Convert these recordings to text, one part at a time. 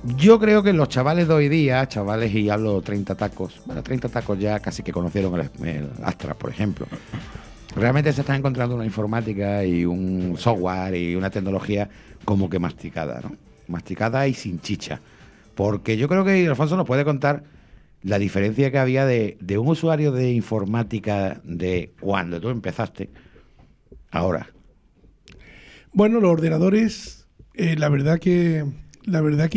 Yo creo que los chavales de hoy día, chavales y hablo 30 tacos, bueno, 30 tacos ya casi que conocieron el Astra, por ejemplo. Realmente se está encontrando una informática y un software y una tecnología como que masticada, ¿no? Masticada y sin chicha. Porque yo creo que Alfonso nos puede contar la diferencia que había de un usuario de informática de cuando tú empezaste, ahora. Bueno, los ordenadores, la verdad que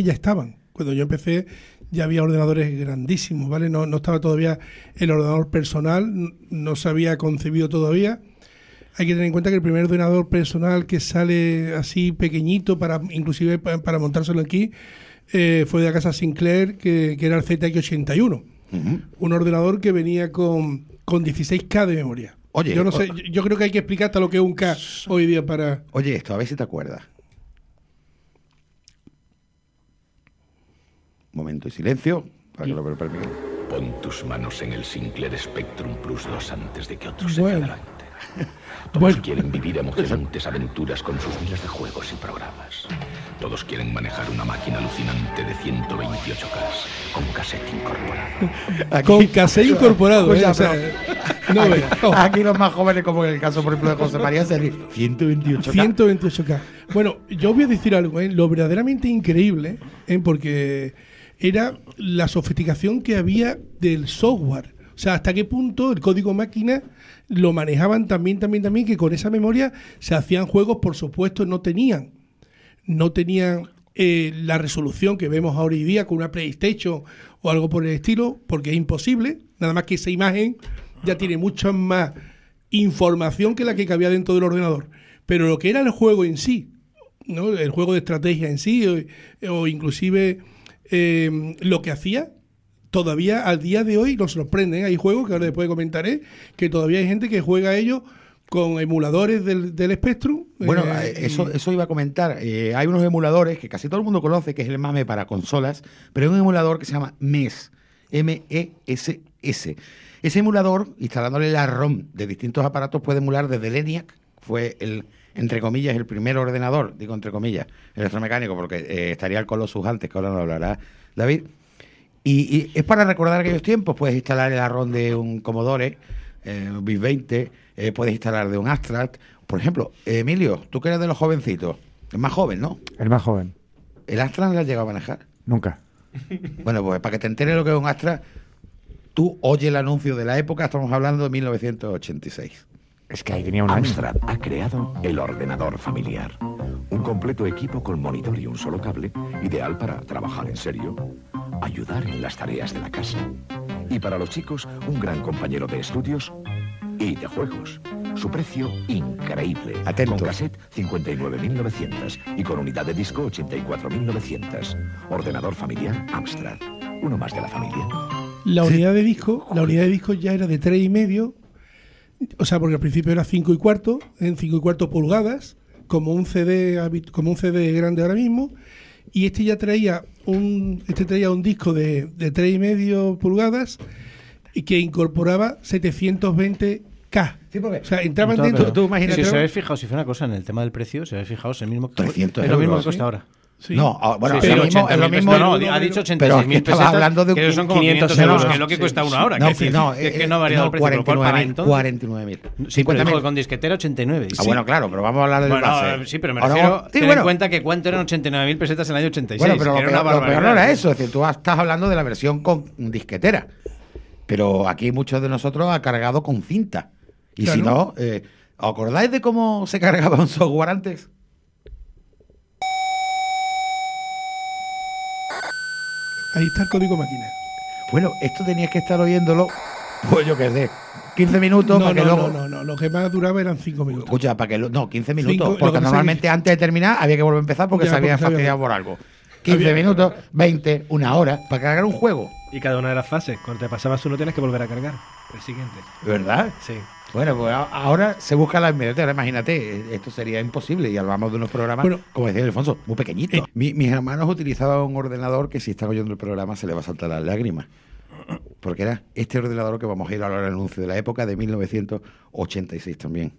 ya estaban. Cuando yo empecé ya había ordenadores grandísimos, ¿vale? No estaba todavía el ordenador personal, no se había concebido todavía. Hay que tener en cuenta que el primer ordenador personal que sale así pequeñito, inclusive para montárselo aquí, fue de la casa Sinclair, que era el ZX81. Un ordenador que venía con 16K de memoria. Oye, yo no sé, yo creo que hay que explicar hasta lo que es un K hoy día para... Oye, esto, a ver si te acuerdas. Momento de silencio, para que lo permitan. Pon tus manos en el Sinclair Spectrum Plus 2 antes de que otros se Bueno. adelanten. Todos quieren vivir emocionantes aventuras con sus miles de juegos y programas. Todos quieren manejar una máquina alucinante de 128K con cassette incorporado. Con cassette incorporado, Pues ya, o sea, pero- no aquí, veas. aquí los más jóvenes, como en el caso, por ejemplo, de José María, se ríen. 128K. 128K. Bueno, yo voy a decir algo, lo verdaderamente increíble, porque era la sofisticación que había del software. O sea, hasta qué punto el código máquina lo manejaban también, que con esa memoria se hacían juegos, por supuesto, no tenían la resolución que vemos ahora hoy día con una PlayStation o algo por el estilo, porque es imposible. Nada más que esa imagen ya tiene mucha más información que la que cabía dentro del ordenador. Pero lo que era el juego en sí, ¿no? El juego de estrategia en sí, o inclusive lo que hacía, todavía al día de hoy nos sorprenden. Hay juegos que ahora después comentaré, que todavía hay gente que juega a ellos con emuladores del Spectrum. Bueno, eso iba a comentar. Hay unos emuladores que casi todo el mundo conoce, que es el MAME para consolas, pero hay un emulador que se llama MES, MESS. Ese emulador, instalándole la ROM de distintos aparatos, puede emular desde el ENIAC, fue entre comillas, el primer ordenador, digo entre comillas, electromecánico, porque estaría el Colossus antes, que ahora nos hablará David. Y es para recordar aquellos tiempos. Puedes instalar la ROM de un Commodore, un VIC 20, puedes instalar de un Astra. Por ejemplo, Emilio, tú que eres de los jovencitos, el más joven, ¿no? El más joven. ¿El Astra no lo has llegado a manejar? Nunca. Bueno, pues para que te enteres lo que es un Astra, tú oye el anuncio de la época, estamos hablando de 1986. Es que ahí tenía un año. Amstrad ha creado el ordenador familiar. Un completo equipo con monitor y un solo cable, ideal para trabajar en serio, ayudar en las tareas de la casa. Y para los chicos, un gran compañero de estudios y de juegos. Su precio, increíble. Atentos. Con cassette, 59.900 y con unidad de disco, 84.900. Ordenador familiar Amstrad. Uno más de la familia. La unidad de disco ya era de 3,5, o sea, porque al principio era 5,25, en 5,25 pulgadas, como un CD grande ahora mismo, y este ya traía un disco de 3,5 pulgadas y que incorporaba 720K. Sí, porque, o sea, entraban Entonces, dentro. tú imagínate. Si os habéis fijado, si fue una cosa en el tema del precio, si os habéis fijado, es el mismo que 300 es lo mismo euros, que cuesta ¿sí? ahora. Sí. No, bueno, Sí, es sí, lo mismo, es lo 80.000 mismo. pesetas. No, ha dicho pero 86.000 estabas pesetas, hablando de que son como 500 500 euros, euros. que es lo que cuesta uno ahora. No, que es que no ha variado el precio, pero ¿cuál para entonces? 49.000. Sí, pero 50.000. dijo, con disquetera 89. Ah, bueno, claro, pero vamos a hablar del Bueno, base. sí, pero me Ahora refiero, vamos- sí, ten bueno. en cuenta que cuánto eran 89.000 pesetas en el año 86. Bueno, pero que lo era una peor no era barbaridad. eso. Es decir, tú estás hablando de la versión con disquetera. Pero aquí muchos de nosotros ha cargado con cinta. Y Claro. si no, ¿os acordáis de cómo se cargaba un software antes? Ahí está el código máquina. Bueno, esto tenías que estar oyéndolo, pues yo qué sé, 15 minutos No, para que luego... no. Lo que más duraba eran 5 minutos. Escucha, para que no, 15 minutos, Cinco, lo porque que pasa normalmente antes de terminar había que volver a empezar porque Ya, se había porque se había- fastidiado por algo. 15 Había- minutos, 20, una hora, para cargar un juego, Y cada una de las fases, cuando te pasabas uno tienes que volver a cargar. El siguiente. ¿verdad? Sí. Bueno, pues ahora se busca la inmediatez. Ahora imagínate, esto sería imposible y hablamos de unos programas, Bueno, como decía Alfonso, muy pequeñitos. Mis hermanos utilizaban un ordenador que si están oyendo el programa se le va a saltar las lágrimas. Porque era este ordenador que vamos a ir a hablar del anuncio de la época de 1986 también.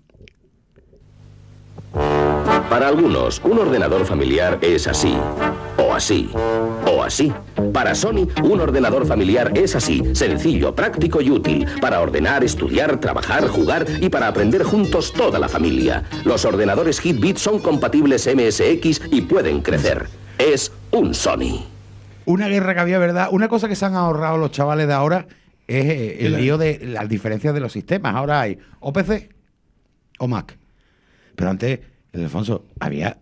Para algunos, un ordenador familiar es así, o así, o así. Para Sony, un ordenador familiar es así, sencillo, práctico y útil, para ordenar, estudiar, trabajar, jugar y para aprender juntos toda la familia. Los ordenadores Hitbit son compatibles MSX y pueden crecer. Es un Sony. Una guerra que había, ¿verdad? Una cosa que se han ahorrado los chavales de ahora es el lío de las diferencias de los sistemas. Ahora hay o PC o Mac. Pero antes, Alfonso, había,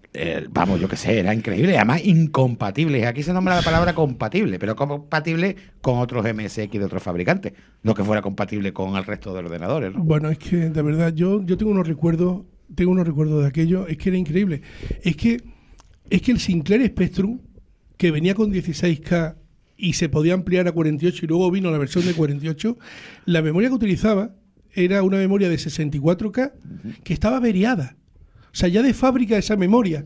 vamos, yo qué sé, era increíble. Además, incompatibles. Aquí se nombra la palabra compatible, pero compatible con otros MSX de otros fabricantes. No que fuera compatible con el resto de ordenadores, ¿no? Bueno, es que de verdad, yo tengo unos recuerdos de aquello. Es que era increíble. Es que el Sinclair Spectrum, que venía con 16K y se podía ampliar a 48 y luego vino la versión de 48, la memoria que utilizaba era una memoria de 64K que estaba averiada. O sea, ya de fábrica esa memoria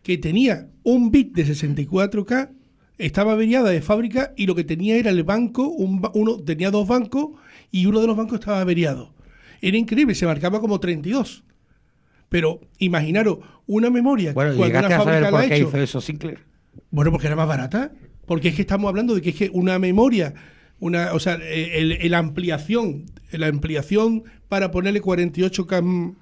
que tenía un bit de 64K estaba averiada de fábrica y lo que tenía era el banco, tenía dos bancos y uno de los bancos estaba averiado. Era increíble, se marcaba como 32. Pero imaginaros una memoria bueno, cuando ¿llegaste una a saber fábrica por la ha qué hecho. hizo eso Sinclair? Bueno, porque era más barata. Porque es que estamos hablando de que es que una memoria, la ampliación para ponerle 48K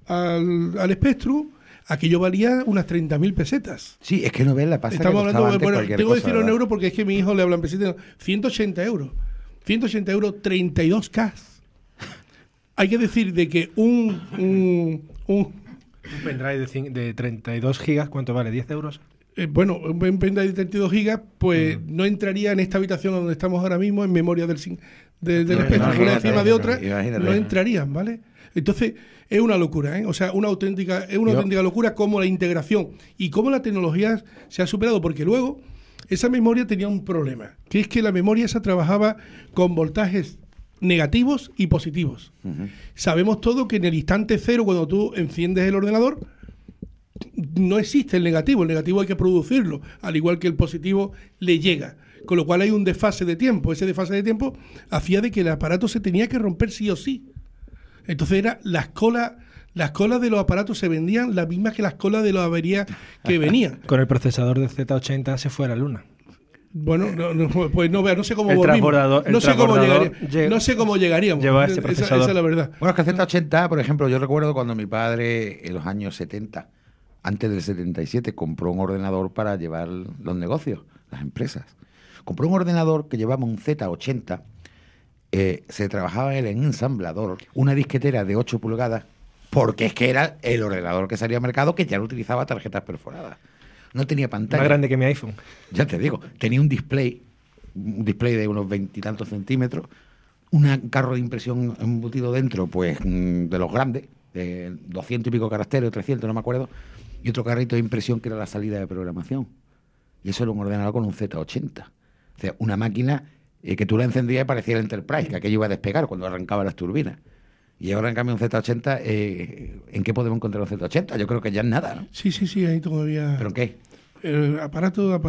al Spectrum, aquello valía unas 30.000 pesetas. Sí, es que no ves la pasa. Estamos que hablando, antes bueno, cualquier tengo que cosa, decirlo en ¿verdad? euros porque es que mi hijo le habla en pesetas. 180 euros. 180 euros, 32K. Hay que decir de que un pendrive de 32 gigas, ¿cuánto vale? ¿10 euros? Bueno, un pendrive de 32 gigas, pues no entraría en esta habitación donde estamos ahora mismo, en memoria del Spectrum, una encima de otra, no entrarían, ¿vale? Entonces, es una locura, ¿eh? O sea, una auténtica locura cómo la integración y cómo la tecnología se ha superado, porque luego esa memoria tenía un problema, que es que la memoria esa trabajaba con voltajes negativos y positivos. Sabemos todo que en el instante cero, cuando tú enciendes el ordenador, no existe el negativo hay que producirlo, al igual que el positivo le llega, con lo cual hay un desfase de tiempo. Ese desfase de tiempo hacía de que el aparato se tenía que romper sí o sí. Entonces era las colas de los aparatos se vendían las mismas que las colas de los averías que venían. Con el procesador del Z80 se fue a la luna. Bueno, pues no sé cómo volvimos. No sé cómo llegaríamos. Lleva este procesador. Esa es la verdad. Bueno, es que el Z80, por ejemplo, yo recuerdo cuando mi padre en los años 70, antes del 77, compró un ordenador para llevar los negocios, las empresas. Compró un ordenador que llevaba un Z80, se trabajaba en el ensamblador, una disquetera de 8 pulgadas, porque es que era el ordenador que salía al mercado que ya no utilizaba tarjetas perforadas. No tenía pantalla. Más grande que mi iPhone. Ya te digo, tenía un display de unos 20 y tantos centímetros, un carro de impresión embutido dentro, pues de los grandes, de 200 y pico caracteres, 300, no me acuerdo, y otro carrito de impresión que era la salida de programación. Y eso era un ordenador con un Z80. O sea, una máquina que tú la encendías y parecía el Enterprise, que aquello iba a despegar cuando arrancaba las turbinas. Y ahora, en cambio, un Z80, ¿en qué podemos encontrar un Z80? Yo creo que ya en nada, ¿no? Sí, ahí todavía... ¿Pero en qué? Aparato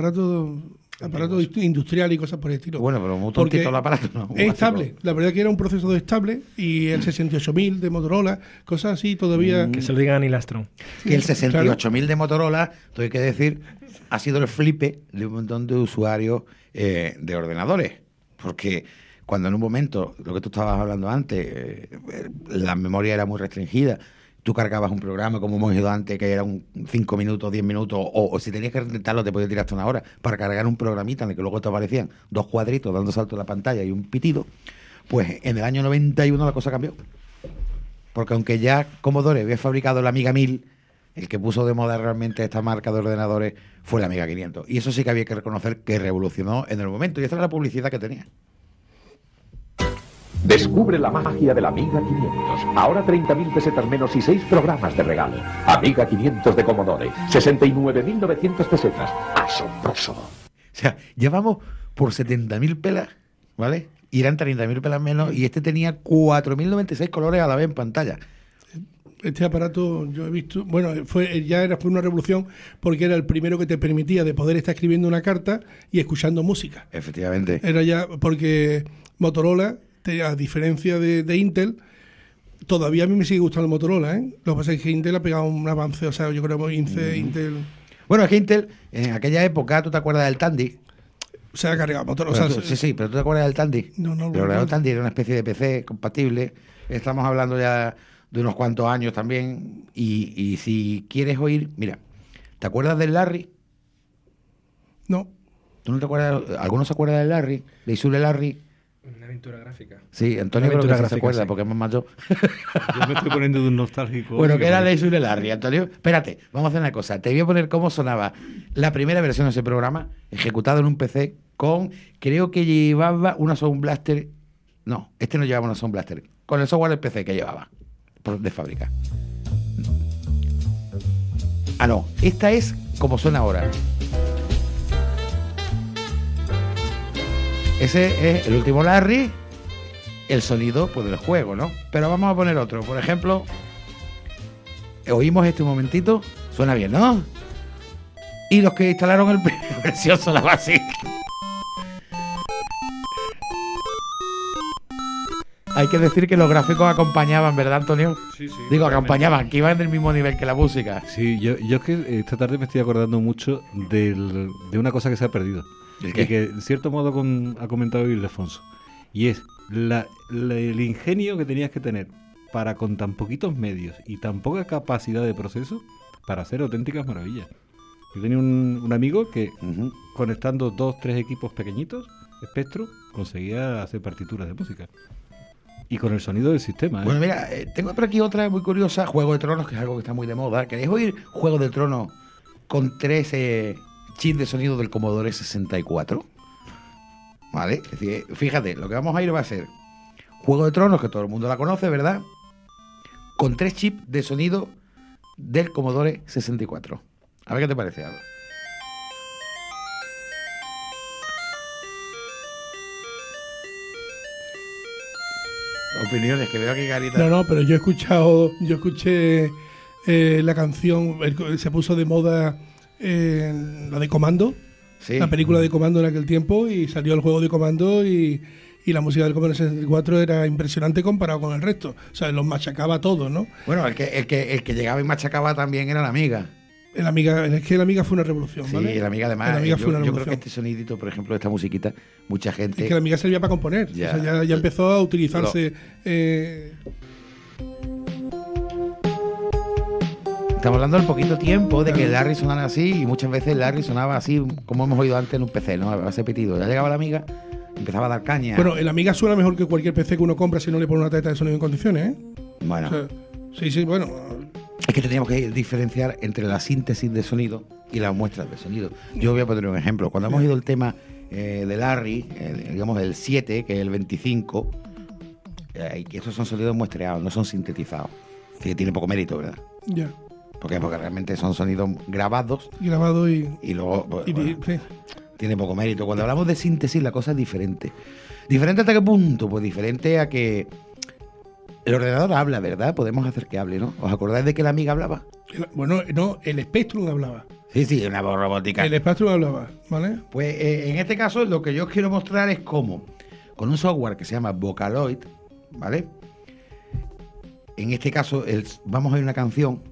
industrial y cosas por el estilo. Bueno, pero muy tontito el aparato, ¿no? Es estable. La verdad que era un procesador estable y el 68000 de Motorola, cosas así todavía... Que se lo digan a Neil Armstrong. Que el 68000 de Motorola, todo hay que decir, ha sido el flipe de un montón de usuarios de ordenadores. Porque cuando en un momento, lo que tú estabas hablando antes, la memoria era muy restringida, tú cargabas un programa, como hemos ido antes, que era un 5 minutos, 10 minutos, o si tenías que intentarlo, te podías tirar hasta una hora, para cargar un programita en el que luego te aparecían 2 cuadritos dando salto en la pantalla y un pitido. Pues en el año 91 la cosa cambió. Porque aunque ya Commodore había fabricado la Amiga 1000, el que puso de moda realmente esta marca de ordenadores fue la Amiga 500. Y eso sí que había que reconocer que revolucionó en el momento. Y esa era la publicidad que tenía. Descubre la magia de la Amiga 500. Ahora 30.000 pesetas menos y 6 programas de regalo. Amiga 500 de Commodore. 69.900 pesetas. Asombroso. O sea, ya vamos por 70.000 pelas, ¿vale? Y eran 30.000 pelas menos. Y este tenía 4.096 colores a la vez en pantalla. Este aparato yo he visto, bueno, fue una revolución porque era el primero que te permitía de poder estar escribiendo una carta y escuchando música. Efectivamente. Era ya, porque Motorola, a diferencia de Intel, todavía a mí me sigue gustando el Motorola, ¿eh? Lo que pasa es que Intel ha pegado un avance, o sea, yo creo que Intel... Bueno, es que Intel, en aquella época, ¿tú te acuerdas del Tandy? Se ha cargado motor. O Pero sea, sí, pero ¿tú te acuerdas del Tandy? No, El ordenador Tandy era una especie de PC compatible. Estamos hablando ya de unos cuantos años también. Y si quieres oír, mira, ¿te acuerdas del Larry? No. ¿Tú no te acuerdas? ¿Alguno se acuerda del Larry? ¿De Isule Larry? Una aventura gráfica. Sí, Antonio creo que sí se acuerda, porque es más mayor. Yo me estoy poniendo de un nostálgico. Bueno, que era de Isule Larry, Antonio. Espérate, vamos a hacer una cosa. Te voy a poner cómo sonaba la primera versión de ese programa, ejecutado en un PC con, creo que llevaba una Sound Blaster. No, este no llevaba una Sound Blaster. Con el software del PC que llevaba, de fábrica. Ah, no, esta es como suena ahora. Ese es el último Larry, el sonido pues del juego, ¿no? Pero vamos a poner otro. Por ejemplo, oímos este un momentito, suena bien, ¿no? Y los que instalaron el versión sonaba así. Hay que decir que los gráficos acompañaban, ¿verdad, Antonio? Sí, sí. Digo, acompañaban, que iban del mismo nivel que la música. Sí, yo es que esta tarde me estoy acordando mucho de una cosa que se ha perdido. ¿El qué? Y que, en cierto modo, ha comentado Ildefonso. Y es el ingenio que tenías que tener para, con tan poquitos medios y tan poca capacidad de proceso, para hacer auténticas maravillas. Yo tenía un amigo que, conectando 2-3 equipos pequeñitos, Spectrum, conseguía hacer partituras de música. Y con el sonido del sistema, ¿eh? Bueno, mira, tengo por aquí otra muy curiosa, Juego de Tronos, que es algo que está muy de moda. ¿Queréis oír Juego de Tronos con 3 chips de sonido del Commodore 64? ¿Vale? Es decir, fíjate, lo que vamos a ir va a ser Juego de Tronos, que todo el mundo la conoce, ¿verdad? Con 3 chips de sonido del Commodore 64. A ver qué te parece, Álvaro. Opiniones, que veo aquí carita. No, pero yo escuché la canción, se puso de moda la de Comando, Sí. la película de Comando en aquel tiempo, y salió el juego de Comando y la música del Commodore 64 era impresionante comparado con el resto. O sea, los machacaba todos, ¿no? Bueno, el que llegaba y machacaba también era la Amiga. Es que la Amiga fue una revolución, Sí, ¿vale? la Amiga además. La Amiga fue una yo creo que revolución. este sonidito, por ejemplo, esta musiquita, mucha gente. Es que la Amiga servía para componer. Ya. O sea, ya empezó a utilizarse. Estamos hablando del poquito tiempo de que el Larry sonara así, y muchas veces el Larry sonaba así, como hemos oído antes en un PC, ¿no? A base pitido. Ya llegaba la Amiga, empezaba a dar caña. Bueno, el Amiga suena mejor que cualquier PC que uno compra si no le pone una tarjeta de sonido en condiciones, ¿eh? Bueno, O sea, sí, bueno. es que tendríamos que diferenciar entre la síntesis de sonido y las muestras de sonido. Yo voy a poner un ejemplo. Cuando hemos ido el tema de Larry, digamos el 7, que es el 25, que estos son sonidos muestreados, no son sintetizados. Que tiene poco mérito, ¿verdad? Ya. Porque realmente son sonidos grabados Grabado y luego pues, bueno, sí. tiene poco mérito. Cuando hablamos de síntesis, la cosa es diferente. ¿Diferente hasta qué punto? Pues diferente a que el ordenador habla, ¿verdad? Podemos hacer que hable, ¿no? ¿Os acordáis de que la Amiga hablaba? Bueno, no, el Spectrum hablaba. Sí, una voz robótica. El Spectrum hablaba, ¿vale? Pues en este caso lo que yo os quiero mostrar es cómo, con un software que se llama Vocaloid, ¿vale? En este caso vamos a oír una canción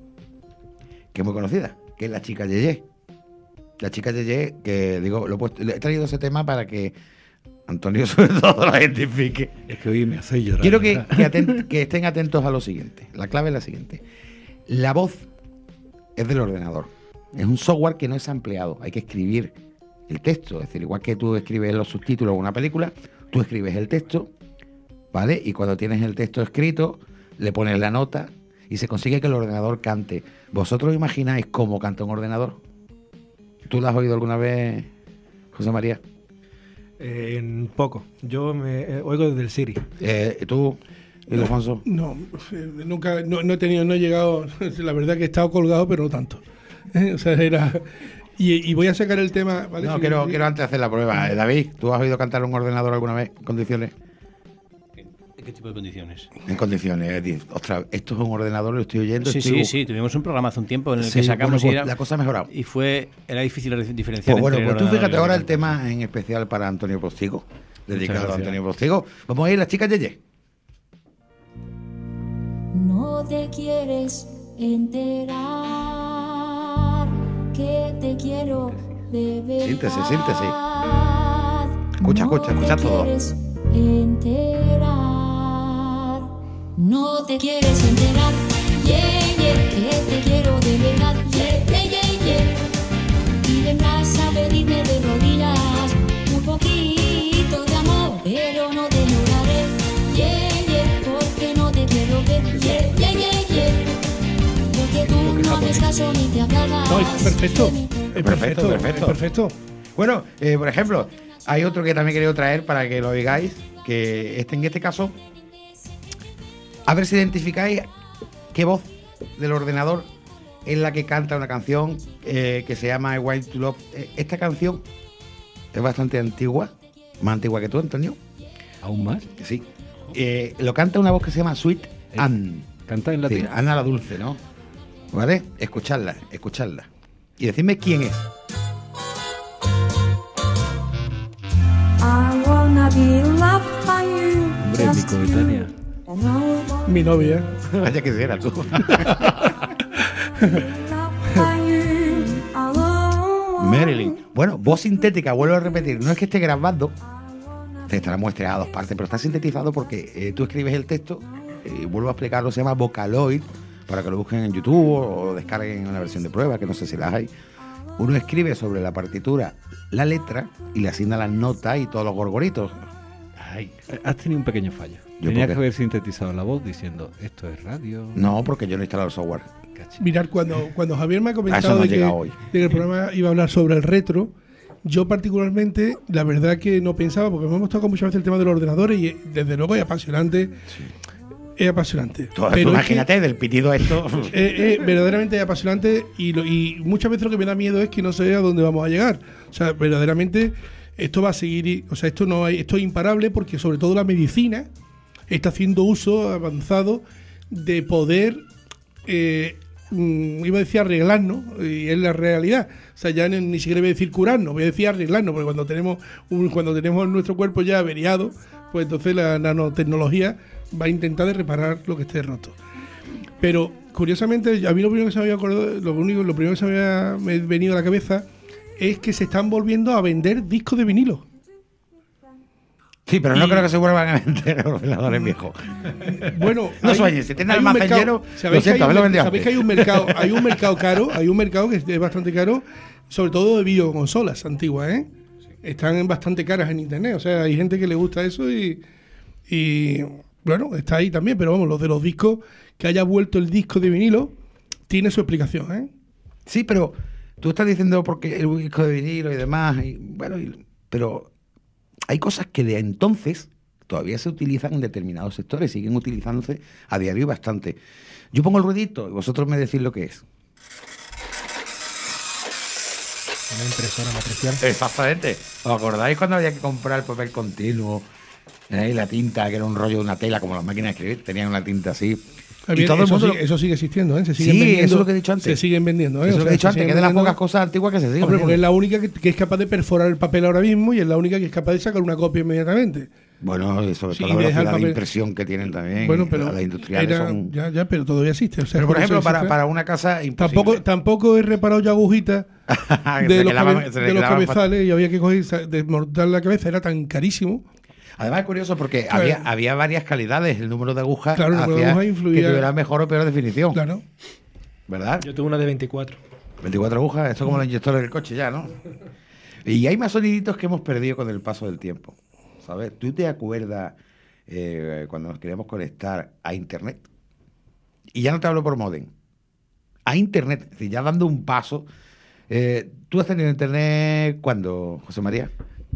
que es muy conocida, que es La Chica Yeye. La Chica Yeye, que digo, le he traído ese tema para que Antonio sobre todo lo identifique. Es que hoy me hace llorar. Quiero que estén atentos a lo siguiente. La clave es la siguiente. La voz es del ordenador. Es un software que no es ampliado. Hay que escribir el texto. Es decir, igual que tú escribes los subtítulos de una película, tú escribes el texto, ¿vale? Y cuando tienes el texto escrito, le pones la nota y se consigue que el ordenador cante. ¿Vosotros imagináis cómo canta un ordenador? ¿Tú lo has oído alguna vez, José María? Poco. Yo me oigo desde el Siri. ¿Tú, Ildefonso? No, nunca, no he tenido, no he llegado. La verdad que he estado colgado, pero no tanto. O sea, era. Y voy a sacar el tema, ¿vale? No, Si quiero me- antes hacer la prueba. David, ¿tú has oído cantar un ordenador alguna vez en condiciones? ¿En qué tipo de condiciones? En condiciones. Es decir, ostras, esto es un ordenador, lo estoy oyendo. Sí. Tuvimos un programa hace un tiempo en el Sí, que sacamos bueno, y pues la cosa ha mejorado. y era difícil diferenciar Pues bueno, entre pues tú ordenador fíjate y ahora el ordenador. tema en especial para Antonio Postigo, dedicado a gracias. Antonio Postigo. Vamos a ir, Las Chicas Yeye. No te quieres enterar que te te quiero de verdad. Síntesis. Escucha todo. quieres enterar. No te quieres enterar. Que te quiero de verdad. Y vendrás a pedirme de rodillas un poquito de amor, pero no te lloraré. Porque no te quiero ver. Porque tú no haces caso ni te hablas. No, es perfecto. Es Perfecto. perfecto. Bueno, por ejemplo, hay otro que también quería traer para que lo oigáis, que en este caso, a ver si identificáis qué voz del ordenador es la que canta una canción que se llama I Want to Love. Esta canción es bastante antigua, más antigua que tú, Antonio. ¿Aún más? Que sí. Lo canta una voz que se llama Sweet Anne. ¿Canta en Sí, latín? Ana la Dulce, ¿no? ¿Vale? Escuchadla. Y decidme quién es. I wanna be loved by you. Hombre, mi coetánea. Mi novia. Vaya que será tú. Marilyn. Bueno, voz sintética, vuelvo a repetir. No es que esté grabando, te estará muestreado a dos partes, pero está sintetizado porque tú escribes el texto, vuelvo a explicarlo, se llama Vocaloid, para que lo busquen en YouTube o descarguen una versión de prueba, que no sé si las hay. Uno escribe sobre la partitura la letra y le asigna las notas y todos los gorgoritos. Ay, has tenido un pequeño fallo. ¿Yo Tenías por qué? que haber sintetizado la voz diciendo, esto es radio. No, porque yo no he instalado el software. Mirad, cuando Javier me ha A eso comentado no de llega que, hoy. de que el programa iba a hablar sobre el retro, yo particularmente, la verdad que no pensaba, porque hemos tocado muchas veces el tema de los ordenadores y desde luego es apasionante. Es apasionante. Tú Pero es que, imagínate del pitido esto. verdaderamente es apasionante y muchas veces lo que me da miedo es que no sé a dónde vamos a llegar. O sea, verdaderamente esto va a seguir, o sea, esto es imparable porque sobre todo la medicina está haciendo uso avanzado de poder, iba a decir arreglarnos, y es la realidad. O sea, ya ni siquiera voy a decir curarnos, voy a decir arreglarnos, porque cuando tenemos nuestro cuerpo ya averiado, pues entonces la nanotecnología va a intentar de reparar lo que esté roto. Pero curiosamente, a mí lo primero que se me había acordado, lo primero que se me había venido a la cabeza es que se están volviendo a vender discos de vinilo. Sí, pero no creo que se vuelvan a vender ordenadores viejos. Bueno, No sueñes, si tienes el almacén lleno, lo siento, haberlo vendido ¿sabéis que antes. hay un mercado caro? Hay un mercado que es bastante caro, sobre todo de videoconsolas antiguas, ¿eh? Están bastante caras en internet, o sea, hay gente que le gusta eso y bueno, está ahí también, pero vamos, los de los discos, que haya vuelto el disco de vinilo, tiene su explicación, ¿eh? Sí, pero tú estás diciendo porque el disco de vinilo y demás, y, bueno, pero hay cosas que de entonces todavía se utilizan en determinados sectores, siguen utilizándose a diario bastante. Yo pongo el ruidito y vosotros me decís lo que es. Una impresora matricial. Exactamente. ¿Os acordáis cuando había que comprar el papel continuo? Y la tinta, que era un rollo de una tela, como las máquinas de escribir, tenían una tinta así. Y todo el mundo eso sigue existiendo, ¿eh? Se siguen Sí, vendiendo, eso es lo que he dicho antes. Se siguen vendiendo, ¿eh? Eso es lo que he dicho antes, que es de las pocas cosas. cosas antiguas que se siguen Hombre, porque es vendiendo. la única que es capaz de perforar el papel ahora mismo y es la única que es capaz de sacar una copia inmediatamente. Bueno, y sobre Sí, todo la y deja el velocidad de papel. impresión que tienen también. Bueno, pero las industriales son... ya, pero todavía existe. O sea, Pero, por eso ejemplo, existe. para una casa imposible. Tampoco he reparado yo agujitas de los quedaban cabezales y había que coger, desmontar la cabeza, era tan carísimo. Además es curioso porque Claro. había varias calidades. El número de agujas Claro, el número de hacía agujas influía. que tuviera mejor o peor definición. Claro. ¿Verdad? Yo tuve una de 24. 24 agujas, esto como los inyectores del coche ya, ¿no? Y hay más soniditos que hemos perdido con el paso del tiempo. ¿Sabes? ¿Tú te acuerdas cuando nos queríamos conectar a Internet? Y ya no te hablo por modem. A Internet, es decir, ya dando un paso. ¿Tú has tenido Internet cuándo, José María?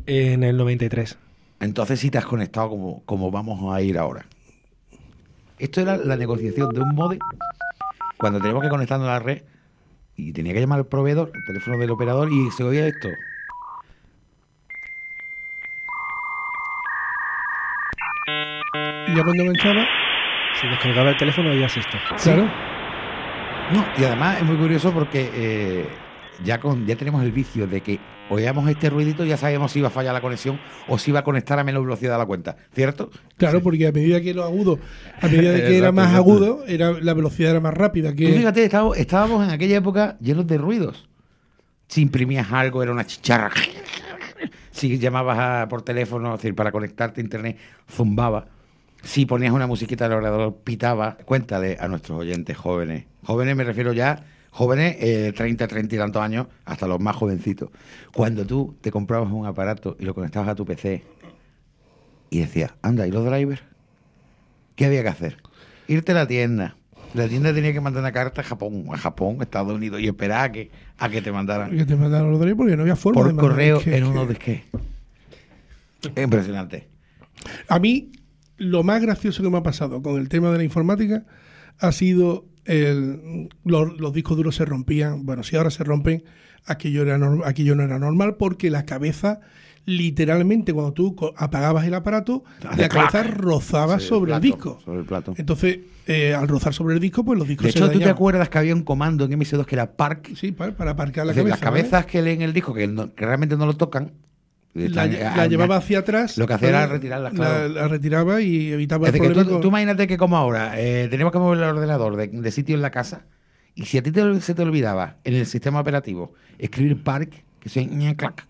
En el 93. Entonces sí te has conectado como vamos a ir ahora. Esto era la negociación de un modem cuando teníamos que conectarnos a la red y tenía que llamar al proveedor, el teléfono del operador, y se oía esto. Y ya cuando enganchaba, Si descolgaba el teléfono, oías esto. claro. No, y además es muy curioso porque ya tenemos el vicio de que oíamos este ruidito y ya sabíamos si iba a fallar la conexión o si iba a conectar a menos velocidad a la cuenta, ¿cierto? Claro, porque a medida que lo agudo, a medida de que era Exacto, más exacto. agudo, la velocidad era más rápida. Tú fíjate, estábamos en aquella época llenos de ruidos. Si imprimías algo, era una chicharra. Si llamabas por teléfono, es decir, para conectarte a internet, zumbaba. Si ponías una musiquita del ordenador, pitaba. Cuéntale a nuestros oyentes jóvenes. Jóvenes me refiero ya, jóvenes 30 y tantos años, hasta los más jovencitos. Cuando tú te comprabas un aparato y lo conectabas a tu PC y decías, anda, ¿y los drivers? ¿Qué había que hacer? Irte a la tienda. La tienda tenía que mandar una carta a Japón, Estados Unidos, y esperar a que te mandaran. Que te mandaran los drivers porque no había forma por de mandar. correo en unos disques. Impresionante. A mí, lo más gracioso que me ha pasado con el tema de la informática ha sido los discos duros se rompían. Bueno, si ahora se rompen, aquello no era normal porque la cabeza, literalmente, cuando tú apagabas el aparato, la cabeza rozaba sobre el disco. Sobre el plato. Entonces, al rozar sobre el disco, pues los discos De se hecho, ¿tú te dañaban. acuerdas que había un comando en MS2 que era Park? Sí, para aparcar la Es decir, cabeza. las cabezas que leen el disco, que realmente no lo tocan, La llevaba hacia atrás. Lo que hacía era retirarla, claro. La retiraba y evitaba Es el decir, que problema. tú imagínate que como ahora tenemos que mover el ordenador de sitio en la casa, y si a ti se te olvidaba en el sistema operativo escribir Park, que se clac,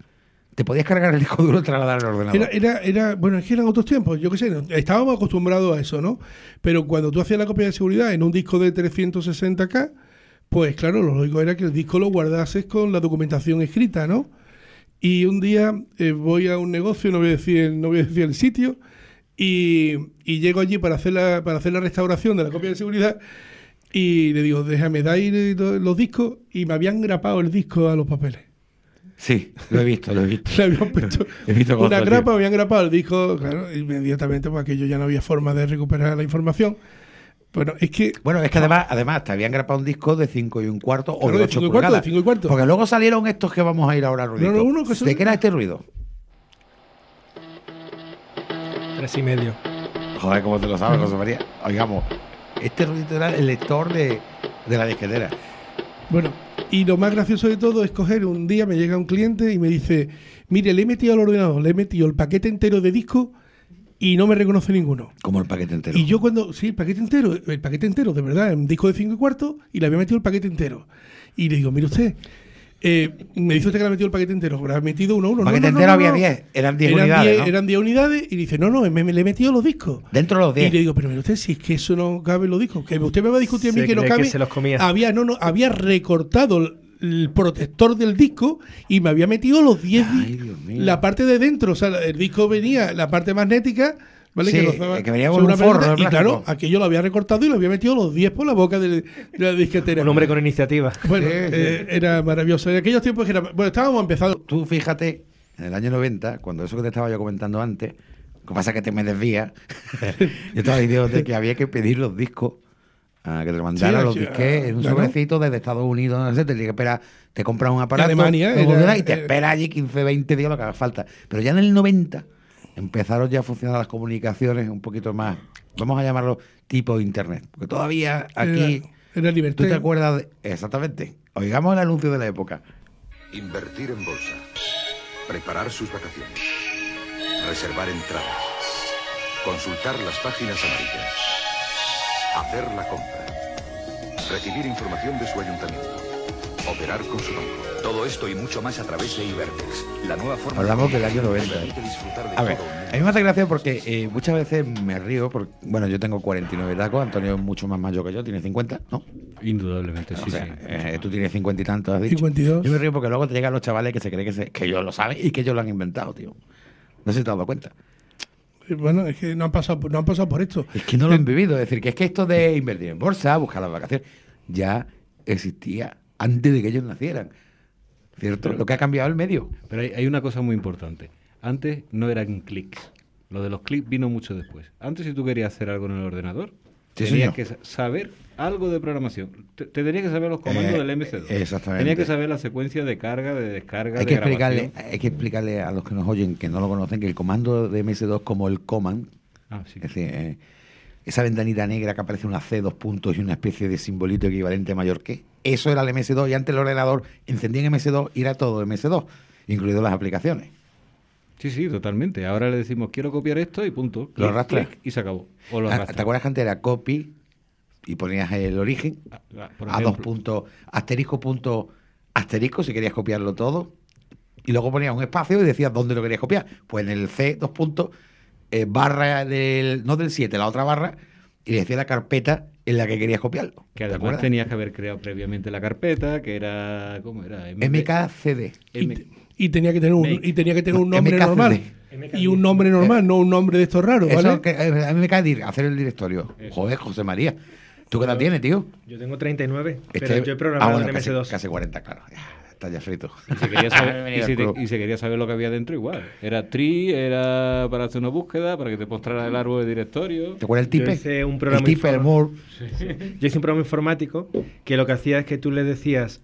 te podías cargar el disco duro y trasladar al ordenador. Bueno, es que eran otros tiempos, yo qué sé, estábamos acostumbrados a eso, ¿no? Pero cuando tú hacías la copia de seguridad en un disco de 360K, pues claro, lo lógico era que el disco lo guardases con la documentación escrita, ¿no? Y un día voy a un negocio, no voy a decir el sitio, y llego allí para hacer la restauración de la copia de seguridad, y le digo, déjame dar los discos, y me habían grapado el disco a los papeles. Sí, lo he visto. Le habían puesto He visto una cosas, grapa, tío. me habían grapado el disco, claro, inmediatamente, pues aquello ya no había forma de recuperar la información. Bueno, es que Además te habían grapado un disco de 5 1/4 o Claro, de de 8 5 1/4, pulgadas. de 5 1/4. Porque luego salieron estos que vamos a ir ahora a ruidito. No, uno que son- ¿De qué era este ruido? 3,5. Joder, ¿cómo te lo sabes, José María? Oigamos, este ruidito era el lector de la disquetera. Bueno, y lo más gracioso de todo es coger un día, me llega un cliente y me dice, mire, le he metido al ordenador, le he metido el paquete entero de disco y no me reconoce ninguno. Como el paquete entero. Y yo sí, el paquete entero, de verdad, en un disco de 5 1/4, y le había metido el paquete entero. Y le digo, mire usted, me dice usted que le ha metido el paquete entero, pero ha metido uno. El paquete entero había 10, eran 10 unidades, ¿no? Eran 10 unidades, y dice, no, le he metido los discos. Dentro de los 10. Y le digo, pero mire usted, si es que eso no cabe en los discos, que usted me va a discutir a mí Se que no cree cabe. que se los comía. Había recortado el protector del disco y me había metido los 10 Ay, Dios mío. la parte de dentro, o sea, el disco venía, la parte magnética, ¿vale? Sí, rozaba que venía con sobre un una forro pelota, de y claro, plástico. aquello lo había recortado y lo había metido los 10 por la boca de la disquetera. Un hombre con iniciativa. Bueno, Sí, sí. era maravilloso. En aquellos tiempos bueno, estábamos empezando. Tú fíjate, en el año 90, cuando eso que te estaba yo comentando antes, lo que pasa es que te me desvías, yo estaba diciendo que había que pedir los discos, que te lo mandaran Sí, los disques en un claro. sobrecito desde Estados Unidos, no sé, te tienes que esperar, te compras un aparato En Alemania, lo funciona, y te era- esperas allí 15, 20 días lo que haga falta. Pero ya en el 90 empezaron ya a funcionar las comunicaciones un poquito más, vamos a llamarlo tipo internet, porque todavía aquí, Era ¿tú libertad. te acuerdas? Exactamente, oigamos el anuncio de la época. Invertir en bolsa. Preparar sus vacaciones. Reservar entradas. Consultar las páginas amarillas. Hacer la compra. Recibir información de su ayuntamiento. Operar con su banco. Todo esto y mucho más a través de Ibertex, la nueva forma Hablamos de del año 90. permite disfrutar de A ver, todo un a mundo. mí me hace gracia porque muchas veces me río, porque, bueno, yo tengo 49 tacos, Antonio es mucho más mayor que yo, tiene 50, ¿no? Indudablemente, sí, O sea, sí. tú tienes 50 y tantos, has dicho. 52. Yo me río porque luego te llegan los chavales que se creen que ellos lo saben y que ellos lo han inventado, tío. No sé si te has dado cuenta. Bueno, es que no han pasado por esto. Es que no lo han vivido, es decir, que es que esto de invertir en bolsa, buscar las vacaciones, ya existía antes de que ellos nacieran. ¿Cierto? Lo que ha cambiado el medio. Pero hay una cosa muy importante. Antes no eran clics. Lo de los clics vino mucho después. Antes, si tú querías hacer algo en el ordenador, Sí, tenías señor. que saber algo de programación. Te tenías que saber los comandos del MC2. Exactamente. Tenías que saber la secuencia de carga, de descarga, Hay de que grabación. explicarle a los que nos oyen, que no lo conocen, que el comando de MS2 como el command, Ah, sí. es decir, esa ventanita negra que aparece una C, 2 puntos y una especie de simbolito equivalente mayor que, eso era el MS2 y antes el ordenador encendía en MS2 y era todo MS2, incluido las aplicaciones. Sí, sí, totalmente. Ahora le decimos, quiero copiar esto y punto. Lo Clic, arrastras. clic, y se acabó. O lo ¿Te arrastras. acuerdas que antes era copy y ponías el origen Por a 2 ejemplo. puntos, asterisco punto, asterisco si querías copiarlo todo, y luego ponías un espacio y decías dónde lo querías copiar. Pues en el C, 2 puntos, barra no del 7, la otra barra, y le decía la carpeta en la que querías copiarlo. Que ¿Te además acuerdas? tenías que haber creado previamente la carpeta, que era... ¿Cómo era? MKCD. Y tenía que tener un nombre MKCD. normal. Y un nombre normal, no un nombre de estos raros, ¿vale? Eso que, a mí me cae hacer el directorio. Joder, José María. ¿Tú qué edad tienes, tío? Yo tengo 39, pero yo he programado en MS2. Casi 40, claro. Ya, está ya frito. Y se quería saber, y se quería saber lo que había dentro igual. Era tree, era para hacer una búsqueda, para que te mostrara el árbol de directorio. ¿Te acuerdas el tipe? Yo hice un programa el tipe, el Moore. Yo hice un programa informático que lo que hacía es que tú le decías...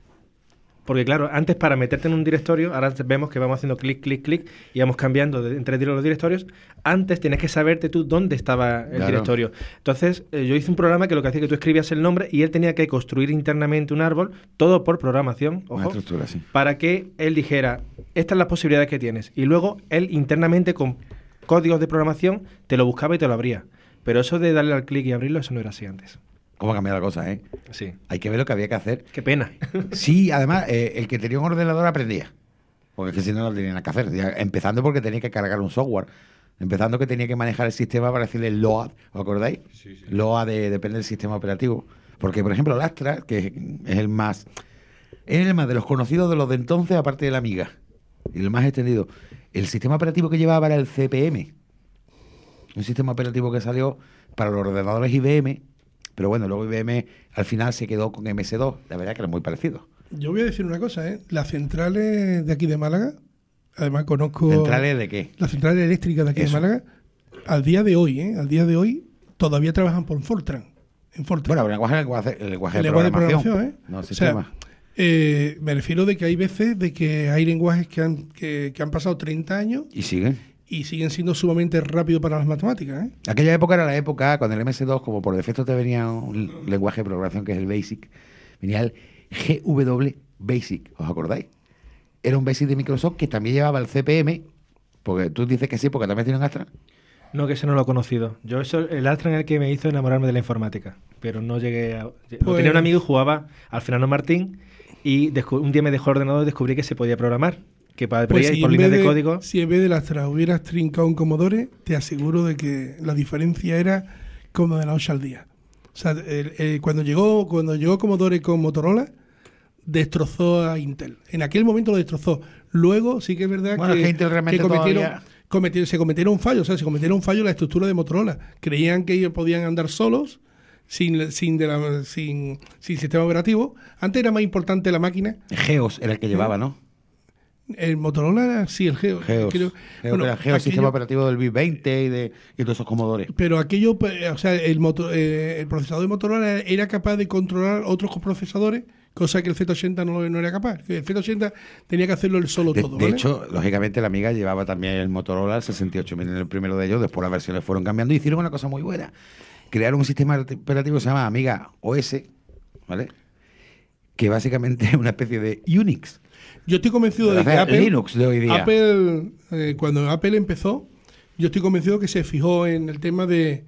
Porque claro, antes para meterte en un directorio, ahora vemos que vamos haciendo clic, clic, clic, y vamos cambiando entre los directorios. Antes tenías que saberte tú dónde estaba el directorio. Entonces, yo hice un programa que lo que hacía es que tú escribías el nombre y él tenía que construir internamente un árbol, todo por programación, ojo, Una estructura, sí. para que él dijera, estas son las posibilidades que tienes. Y luego él internamente con códigos de programación te lo buscaba y te lo abría. Pero eso de darle al clic y abrirlo, eso no era así antes. ¿Cómo ha cambiado la cosa, eh? Sí. Hay que ver lo que había que hacer. Qué pena. Sí, además, el que tenía un ordenador aprendía. Porque es que si no, no tenía nada que hacer. Ya, empezando porque tenía que cargar un software. Empezando que tenía que manejar el sistema para decirle LOAD. ¿Os acordáis? Sí. LOAD depende del sistema operativo. Porque, por ejemplo, el Astra, que es el más... Es el más de los conocidos de los de entonces, aparte de la Amiga. Y el más extendido. El sistema operativo que llevaba era el CPM. Un sistema operativo que salió para los ordenadores IBM. Pero bueno, luego IBM al final se quedó con MS2. La verdad que era muy parecido. Yo voy a decir una cosa, ¿eh? Las centrales de aquí de Málaga, además conozco... ¿Centrales de qué? Las centrales eléctricas de aquí de Málaga, al día de hoy, todavía trabajan por Fortran. En Fortran. Bueno, el lenguaje de programación, ¿eh? No, sistema. O sea, me refiero de que hay veces de que hay lenguajes que han pasado 30 años... Y siguen siendo sumamente rápidos para las matemáticas, ¿eh? Aquella época era la época cuando el MS2, como por defecto te venía un lenguaje de programación que es el BASIC, venía el GW Basic, ¿os acordáis? Era un BASIC de Microsoft que también llevaba el CPM, porque tú dices que sí, porque también tiene un Astra. No, que ese no lo he conocido. Yo el Astra en el que me hizo enamorarme de la informática, pero no llegué a... Tenía un amigo y jugaba al Fernando Martín y un día me dejó el ordenador y descubrí que se podía programar. Que podía ir por líneas de código. Si en vez del Astra hubieras trincado un Commodore, te aseguro de que la diferencia era como de la 8 al día. O sea, cuando llegó Commodore con Motorola, destrozó a Intel. En aquel momento lo destrozó. Luego sí que es verdad que Intel realmente se cometieron un fallo. O sea, se cometieron un fallo en la estructura de Motorola. Creían que ellos podían andar solos, sin sistema operativo. Antes era más importante la máquina. Geos era el que llevaba, ¿no? El Motorola era, sí, el Geos. Geos, sistema operativo del B20 y todos esos Commodore. Pero aquello, o sea, el procesador de Motorola era capaz de controlar otros procesadores, cosa que el Z80 no era capaz. El Z80 tenía que hacerlo él solo todo. De hecho, lógicamente la Amiga llevaba también el Motorola, el 68000 en el primero de ellos, después las versiones fueron cambiando y hicieron una cosa muy buena. Crearon un sistema operativo que se llama Amiga OS, ¿vale? Que básicamente es una especie de Unix. Yo estoy convencido de que Apple, Linux de hoy día. Cuando Apple empezó, yo estoy convencido que se fijó en el tema de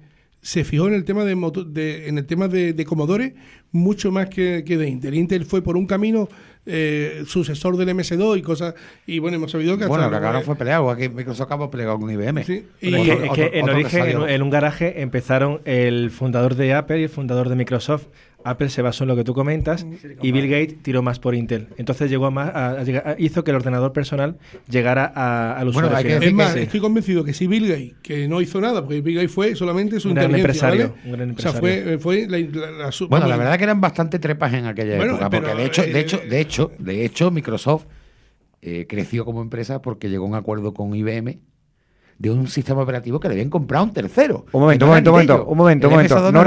Commodore mucho más que de Intel. Intel fue por un camino sucesor del MS2 y cosas, y bueno, hemos sabido que hasta acá no fue peleado, aquí Microsoft acabó peleado con IBM. Sí. En origen, en un garaje empezaron el fundador de Apple y el fundador de Microsoft. Apple se basó en lo que tú comentas y Bill Gates tiró más por Intel. Entonces hizo que el ordenador personal llegara al usuario final. Es más, estoy convencido que si Bill Gates, que no hizo nada, porque Bill Gates fue solamente su inteligencia, ¿vale? Un gran empresario. O sea, la verdad que eran bastante trepas en aquella época, porque de hecho Microsoft creció como empresa porque llegó a un acuerdo con IBM de un sistema operativo que le habían comprado un tercero. Un momento. No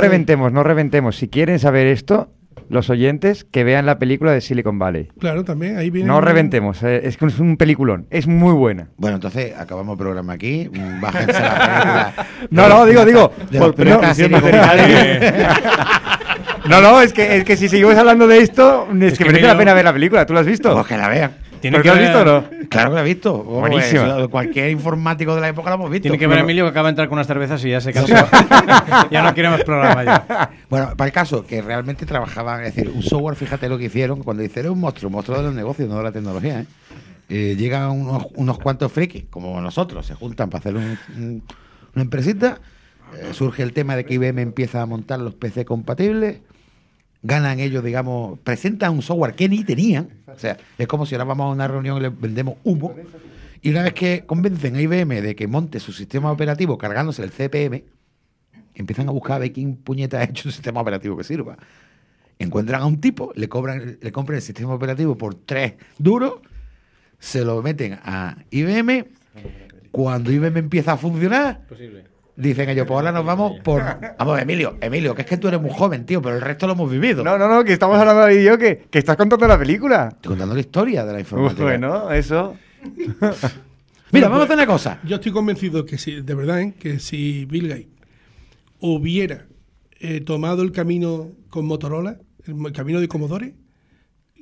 reventemos. Si quieren saber esto, los oyentes, que vean la película de Silicon Valley. Claro, también. Ahí viene. No reventemos. Es que es un peliculón. Es muy buena. Bueno, entonces acabamos el programa aquí. Bájense la película. digo. No, es que si seguimos hablando de esto, es que merece la pena ver la película. ¿Tú la has visto? Pues que la vean. Tiene ¿Pero que lo has ver- visto o no? Claro que lo he visto. Buenísimo. Eso, cualquier informático de la época lo hemos visto. Tiene que ver Emilio que acaba de entrar con unas cervezas y ya se cansó. Ya no quiere más programa ya. Bueno, para el caso, que realmente trabajaban, es decir, un software, fíjate lo que hicieron, cuando hicieron un monstruo de los negocios, no de la tecnología, llegan unos cuantos frikis, como nosotros, se juntan para hacer una empresita, surge el tema de que IBM empieza a montar los PC compatibles, ganan ellos, digamos, presentan un software que ni tenían, o sea, es como si ahora vamos a una reunión y les vendemos humo, y una vez que convencen a IBM de que monte su sistema operativo cargándose el CPM, empiezan a buscar a ver quién puñeta ha hecho un sistema operativo que sirva. Encuentran a un tipo, le compran el sistema operativo por 3 duros, se lo meten a IBM. Cuando IBM empieza a funcionar, dicen ellos, pues ahora nos vamos por... Vamos, Emilio, que es que tú eres muy joven, tío, pero el resto lo hemos vivido. No, que estamos hablando de yo que estás contando la película. Estoy contando la historia de la informática. Bueno, eso. Mira, vamos a hacer una cosa. Yo estoy convencido que si, de verdad, que si Bill Gates hubiera tomado el camino con Motorola, el camino de Commodore,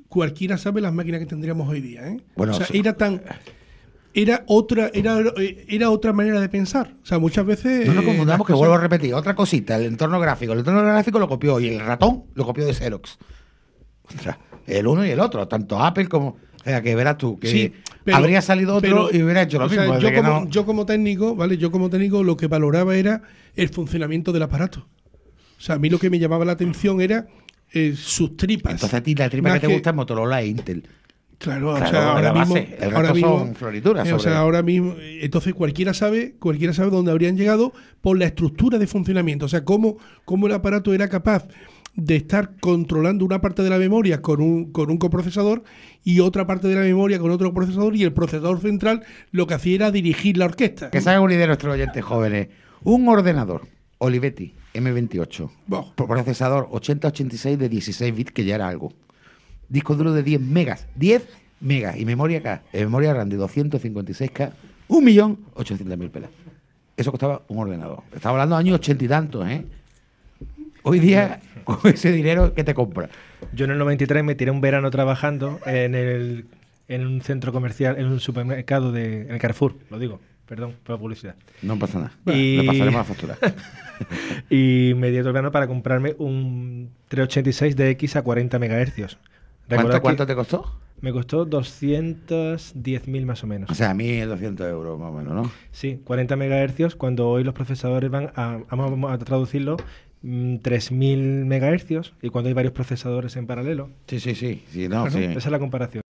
cualquiera sabe las máquinas que tendríamos hoy día. Bueno, o sea, era otra manera de pensar. O sea, muchas veces... No nos confundamos, que vuelvo a repetir. Otra cosita, el entorno gráfico. El entorno gráfico lo copió y el ratón lo copió de Xerox. O sea, el uno y el otro, tanto Apple como... O sea, que verás tú, que Sí, pero- habría salido otro y hubiera hecho lo o sea, mismo. yo como técnico, ¿vale? Yo como técnico lo que valoraba era el funcionamiento del aparato. O sea, a mí lo que me llamaba la atención era sus tripas. Entonces a ti la tripa Más que te gusta es Motorola e Intel. Claro, o Claro, sea, ahora la mismo, base. El ahora resto mismo, son florituras o sobre- sea, ahora mismo, entonces cualquiera sabe dónde habrían llegado por la estructura de funcionamiento, o sea, cómo el aparato era capaz de estar controlando una parte de la memoria con un coprocesador y otra parte de la memoria con otro procesador, y el procesador central lo que hacía era dirigir la orquesta. Que se haga una idea de nuestros oyentes jóvenes. Un ordenador Olivetti M28, procesador 8086 de 16 bits, que ya era algo. Disco duro de 10 megas, 10 megas, y memoria K, memoria RAM de 256K, 1.800.000 pelas. Eso costaba un ordenador. Estaba hablando de años 80 y tantos, ¿eh? Hoy día, con ese dinero, ¿qué te compras? Yo en el 93 me tiré un verano trabajando en un centro comercial, en un supermercado en el Carrefour, lo digo, perdón por la publicidad. No pasa nada. Y- Le pasaremos la factura. Y me di todo el verano para comprarme un 386 DX a 40 MHz. ¿Cuánto te costó? Me costó 210.000 más o menos. O sea, a mí 200 euros más o menos, ¿no? Sí, 40 MHz, cuando hoy los procesadores van vamos a traducirlo, 3.000 MHz, y cuando hay varios procesadores en paralelo. Sí, no, Bueno, sí. esa es la comparación.